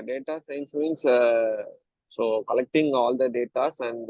yeah, data science means so collecting all the data and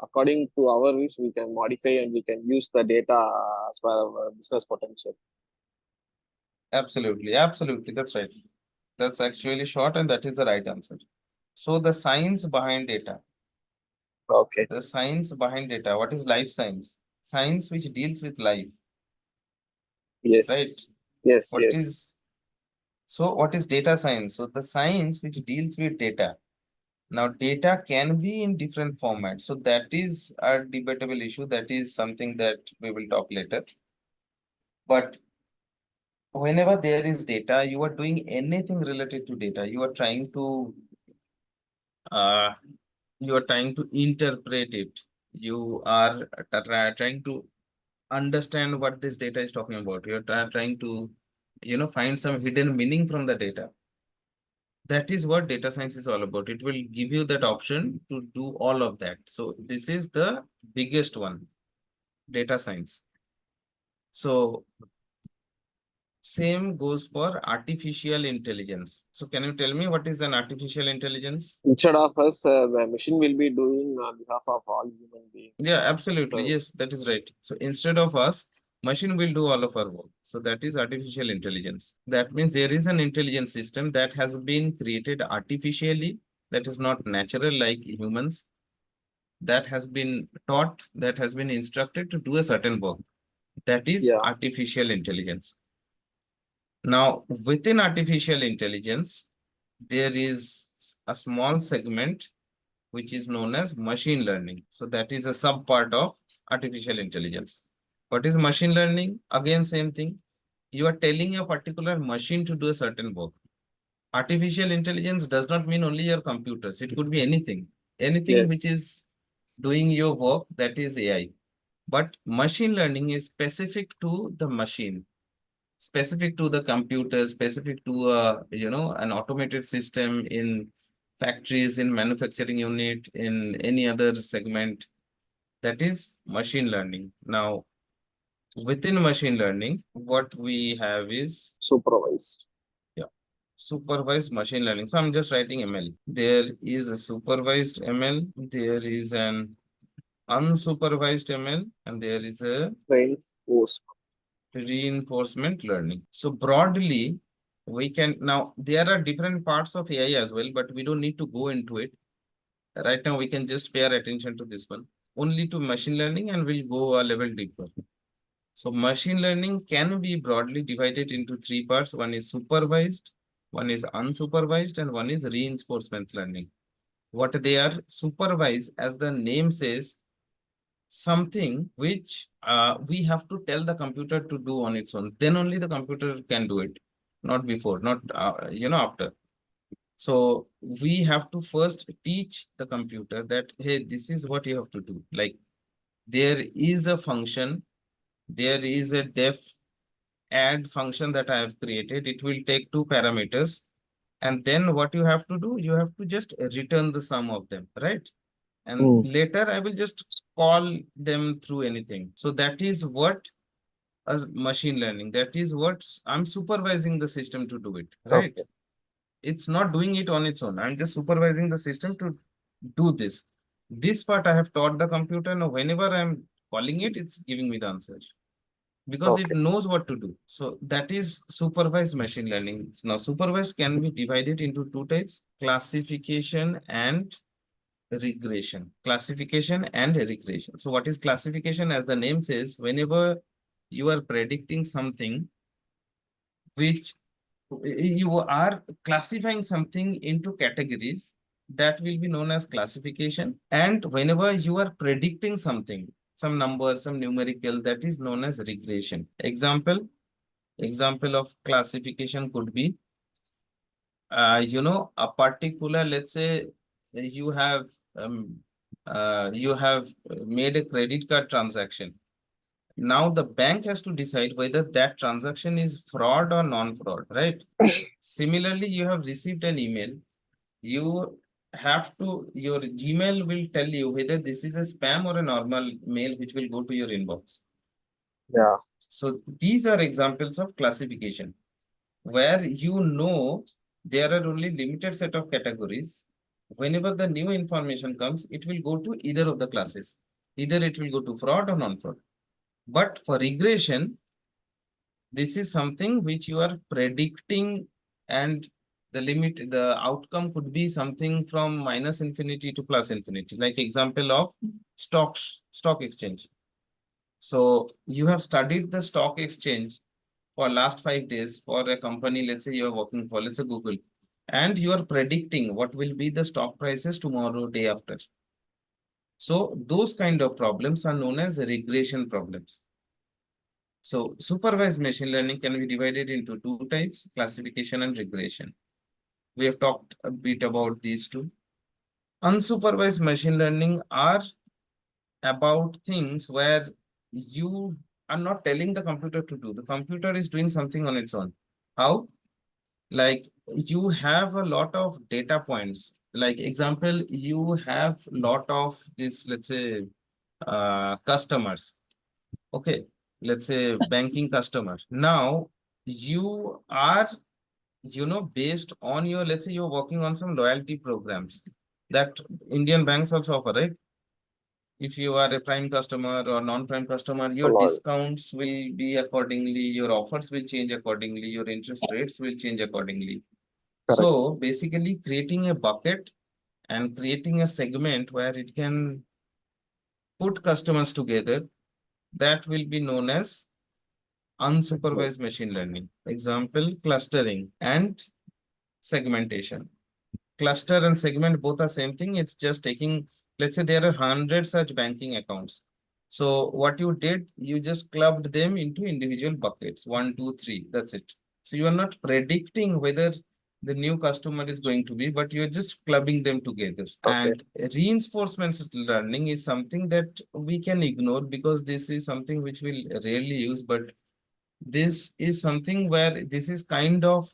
according to our wish, we can modify and we can use the data as per our business potential. Absolutely, absolutely. That's right. That's actually short, and that is the right answer. So the science behind data. Okay. The science behind data. What is life science? Science which deals with life, right? Yes. Yes. What Yes. is so what is data science? So the science which deals with data. Now, data can be in different formats. So that is a debatable issue. That is something that we will talk later. But whenever there is data, you are doing anything related to data. Uh, you are trying to interpret it. You are trying to understand what this data is talking about. You're trying to, find some hidden meaning from the data. That is what data science is all about. It will give you that option to do all of that. So this is the biggest one, data science. So same goes for artificial intelligence. So can you tell me what is an artificial intelligence? Instead of us, the machine will be doing on behalf of all human beings. Yeah, absolutely. So, Yes, that is right. So instead of us, machine will do all of our work. So that is artificial intelligence. That means there is an intelligence system that has been created artificially, that is not natural like humans, that has been taught, that has been instructed to do a certain work. That is yeah. artificial intelligence. Now, within artificial intelligence, there is a small segment which is known as machine learning. So that is a sub part of artificial intelligence. What is machine learning? Again, same thing. You are telling a particular machine to do a certain work. Artificial intelligence does not mean only your computers. It could be anything. Anything which Yes. is doing your work, that is AI. But machine learning is specific to the machine, specific to the computer, specific to an automated system in factories, in manufacturing unit, in any other segment. That is machine learning. Now, within machine learning, what we have is Supervised. supervised machine learning. So I'm just writing ML. There is a supervised ML, there is an unsupervised ML, and there is a Reinforcement. reinforcement learning. So broadly, we can now there are different parts of AI as well, but we don't need to go into it. Right now, we can just pay our attention to this one, only to machine learning, and we'll go a level deeper. So machine learning can be broadly divided into three parts. One is supervised, one is unsupervised, and one is reinforcement learning. What they are: supervised, as the name says, something which we have to tell the computer to do on its own. Then only the computer can do it, not before, not after. So we have to first teach the computer that, hey, this is what you have to do. Like, there is a function, there is a def add function that I have created. It will take two parameters. And then what you have to do, you have to just return the sum of them, right? And later I will just call them through anything. So that is what as machine learning, that is what I'm supervising the system to do it, right? Okay. It's not doing it on its own. I'm just supervising the system to do this. This part I have taught the computer. Now, whenever I'm calling it, it's giving me the answer because it Okay. knows what to do. So that is supervised machine learning. Now, supervised can be divided into two types: classification and regression. Classification and regression. So what is classification? As the name says, whenever you are predicting something which you are classifying something into categories, that will be known as classification. And whenever you are predicting something, some number, some numerical, that is known as regression. Example of classification could be, a particular, let's say you have made a credit card transaction. Now the bank has to decide whether that transaction is fraud or non-fraud, right? Similarly, you have received an email. You have to, your Gmail will tell you whether this is a spam or a normal mail which will go to your inbox. Yeah. So these are examples of classification where there are only limited set of categories. Whenever the new information comes, it will go to either of the classes. Either it will go to fraud or non-fraud. But for regression, this is something which you are predicting, and the outcome could be something from minus infinity to plus infinity, like example of stock exchange. So you have studied the stock exchange for last 5 days for a company, let's say you're working for, let's say Google, and you are predicting what will be the stock prices tomorrow, day after. So those kind of problems are known as regression problems. So supervised machine learning can be divided into two types, classification and regression. We have talked a bit about these two. Unsupervised machine learning are about things where you are not telling the computer to do. The computer is doing something on its own. How? Like you have a lot of data points. Like example, you have lot of this, let's say, customers. Okay, let's say banking customer. Now you are, based on your, let's say you're working on some loyalty programs that Indian banks also offer, right? If you are a prime customer or non-prime customer, your Lol. discounts will be accordingly, your offers will change accordingly, your interest rates will change accordingly. Correct. So basically creating a bucket and creating a segment where it can put customers together, that will be known as unsupervised machine learning. Example, clustering and segmentation. Cluster and segment both are same thing. It's just taking, let's say there are 100 such banking accounts. So what you did, you just clubbed them into individual buckets, 1, 2, 3. That's it. So you are not predicting whether the new customer is going to be, but you're just clubbing them together. Okay. And reinforcement learning is something that we can ignore because this is something which we'll rarely use, but this is something where this is kind of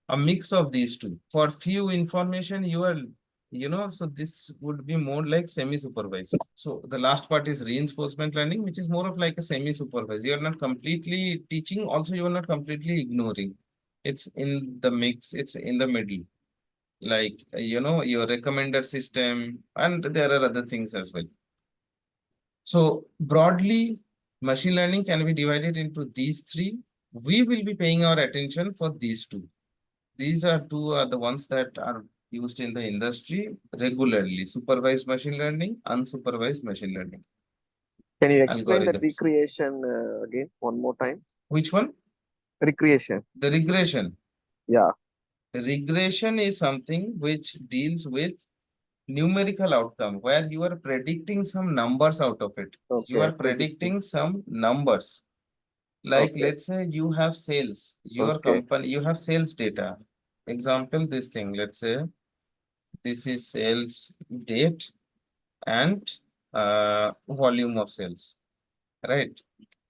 a mix of these two. For few information, you are, so this would be more like semi-supervised. So the last part is reinforcement learning, which is more of like a semi-supervised. You are not completely teaching, also you are not completely ignoring. It's in the mix, it's in the middle. Like, your recommender system, and there are other things as well. So broadly, machine learning can be divided into these three. We will be paying our attention for these two. These are two are the ones that are used in the industry regularly. Supervised machine learning, unsupervised machine learning. Can you explain the Algorithms. recreation again one more time? Which one? Recreation. The regression. Yeah. Regression is something which deals with numerical outcome where you are predicting some numbers out of it. You Okay. are predicting some numbers. Like Okay. let's say you have sales, your Okay. company, you have sales data. Example, this thing, let's say this is sales date and volume of sales, right?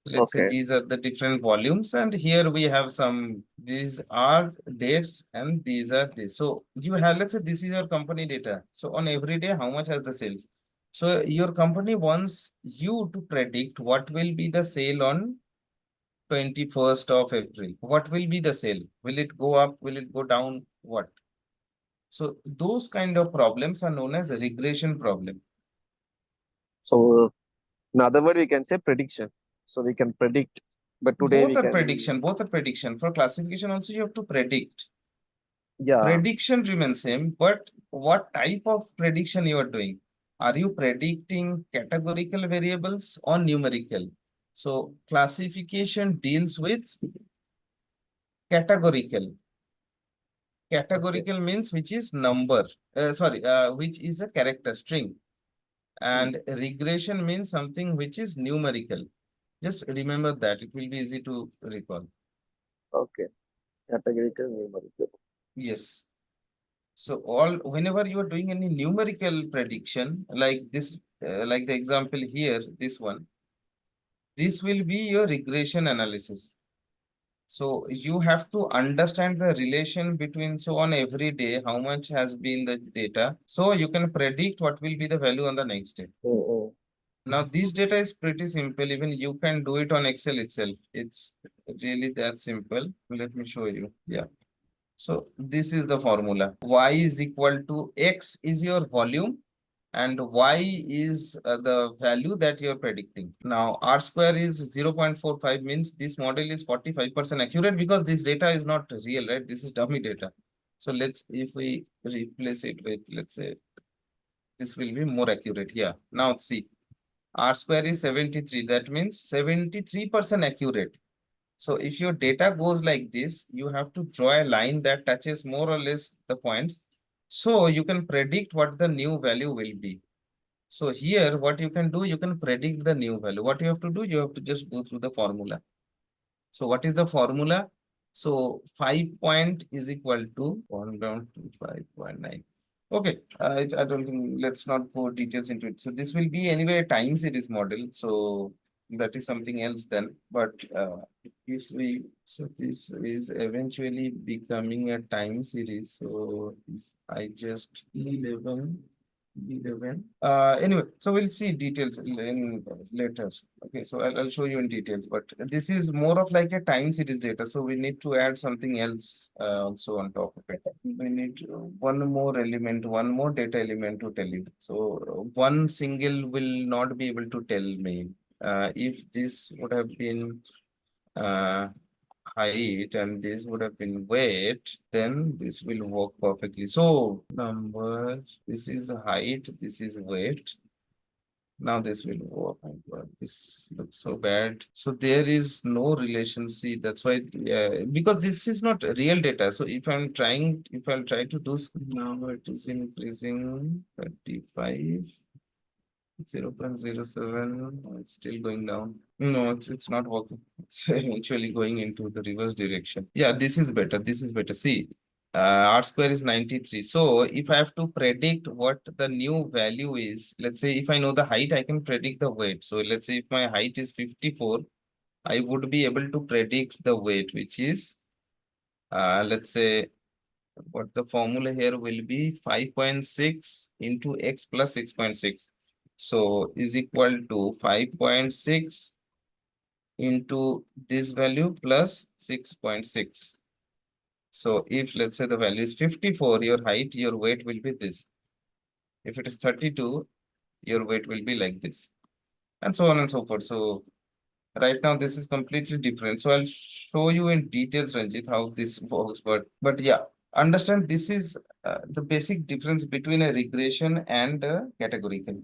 Let's say Okay. these are the different volumes, and here we have some, these are dates and these are this. So you have, let's say this is your company data. So on every day, how much has the sales? So your company wants you to predict what will be the sale on 21st of April. What will be the sale? Will it go up? Will it go down? What? So those kind of problems are known as a regression problem. So in other words, we can say prediction. So we can predict, but today Both we are can. prediction, both are prediction. For classification also you have to predict. Yeah. Prediction remains same, but what type of prediction you are doing? Are you predicting categorical variables or numerical? So classification deals with categorical. Categorical means which is number, which is a character string. And regression means something which is numerical. Just remember that, it will be easy to recall. Okay. Categorical, numerical. Yes. So whenever you are doing any numerical prediction, like this, like the example here, this one, this will be your regression analysis. So you have to understand the relation between, so on every day, how much has been the data. So you can predict what will be the value on the next day. Now this data is pretty simple. Even you can do it on Excel itself. It's really that simple. Let me show you. Yeah. So this is the formula. Y is equal to X is your volume and Y is the value that you're predicting. Now R square is 0.45 means this model is 45% accurate because this data is not real, right? This is dummy data. So let's, if we replace it with, let's say, this will be more accurate. Yeah. Now see, R square is 73. That means 73% accurate. So if your data goes like this, you have to draw a line that touches more or less the points. So you can predict what the new value will be. So here, what you can do, you can predict the new value. What you have to do, you have to just go through the formula. So what is the formula? So 5 point is equal to 1 down to 5.9. Okay, I don't think, let's not go details into it. So this will be anyway a time series model. So that is something else then. But if we, so this is eventually becoming a time series. So if I just 11. Anyway, so we'll see details in later. Okay, so I'll show you in details, but this is more of like a time series data. So we need to add something else also on top of it. We need one more element, one more data element to tell you. So one single will not be able to tell me. If this would have been height and this would have been weight, then this will work perfectly. So number, this is height, this is weight. Now this will work. Oh my God, this looks so bad. So there is no relation. See, that's why, because this is not real data. So if I'll try to do, now it is increasing 35. 0.07, it's still going down. No, it's not working. It's eventually going into the reverse direction. Yeah, this is better. This is better. See, R square is 93. So if I have to predict what the new value is, let's say if I know the height, I can predict the weight. So let's say if my height is 54, I would be able to predict the weight, which is, let's say, what the formula here will be 5.6 into x plus 6.6. So is equal to 5.6 into this value plus 6.6. So if let's say the value is 54, your height, your weight will be this. If it is 32, your weight will be like this. And so on and so forth. So right now this is completely different. So I'll show you in details, Ranjit, how this works. But yeah, understand this is the basic difference between a regression and a categorical.